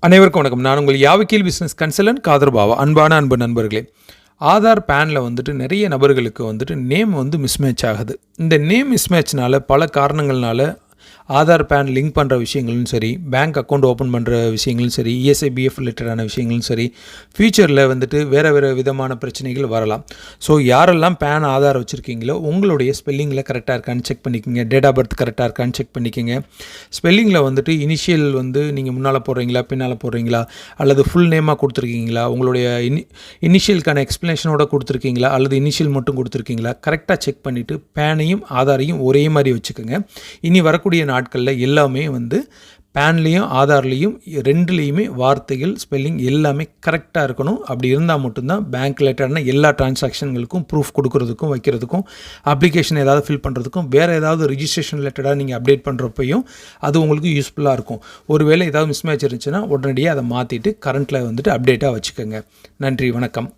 அனைவருக்கும் வணக்கம். நான் உங்கள் யாவக்கீல் பிஸ்னஸ் கன்சல்டன்ட் காதர் பாவா. அன்பு நண்பர்களே, ஆதார் பேனில் நிறைய நபர்களுக்கு நேம் மிஸ்மேட்ச் ஆகுது. இந்த நேம் மிஸ்மேட்ச்னால பல காரணங்கள்னால ஆதார் பேன் லிங்க் பண்ணுற விஷயங்களும் சரி, பேங்க் அக்கௌண்ட் ஓப்பன் பண்ணுற விஷயங்களும் சரி, இஎஸ்ஐ பிஎஃப் ரிலேட்டடான விஷயங்களும் சரி, ஃப்யூச்சரில் வேறு விதமான பிரச்சனைகள் வரலாம். ஸோ யாரெல்லாம் பேன் ஆதார் வச்சுருக்கீங்களோ உங்களுடைய ஸ்பெல்லிங்கில் கரெக்டாக இருக்கான்னு செக் பண்ணிக்கோங்க. டேட் ஆஃப் பர்த் கரெக்டாக இருக்கான்னு செக் பண்ணிக்கோங்க. ஸ்பெல்லிங்கில் இனிஷியல் நீங்கள் முன்னால் போடுறீங்களா, பின்னால் போடுறீங்களா, அல்லது ஃபுல் நேமாக கொடுத்துருக்கீங்களா, உங்களுடைய இனிஷியலுக்கான எக்ஸ்ப்ளனேஷனோட கொடுத்துருக்கீங்களா, அல்லது இனிஷியல் மட்டும் கொடுத்துருக்கீங்களா, கரெக்டாக செக் பண்ணிவிட்டு பேனையும் ஆதாரையும் ஒரே மாதிரி வச்சுக்கோங்க. இனி வரக்கூடிய நாட்களில் எல்லாமே பேன்லேயும் ஆதார்லேயும் ரெண்டுலேயுமே வார்த்தைகள் ஸ்பெல்லிங் எல்லாமே கரெக்டாக இருக்கணும். அப்படி இருந்தால் மட்டும்தான் பேங்க் ரிலேட்டடான எல்லா டிரான்சாக்ஷன்களுக்கும் ப்ரூஃப் கொடுக்கறதுக்கும் வைக்கிறதுக்கும், அப்ளிகேஷன் ஏதாவது ஃபில் பண்ணுறதுக்கும், வேறு ஏதாவது ரிஜிஸ்ட்ரேஷன் ரிலேட்டடாக நீங்கள் அப்டேட் பண்ணுறப்பையும் அது உங்களுக்கு யூஸ்ஃபுல்லாக இருக்கும். ஒருவேளை ஏதாவது மிஸ்மேட்ச் இருந்துச்சுன்னா உடனடியாக அதை மாற்றிட்டு கரண்ட்டில் அப்டேட்டாக வச்சுக்கோங்க. நன்றி, வணக்கம்.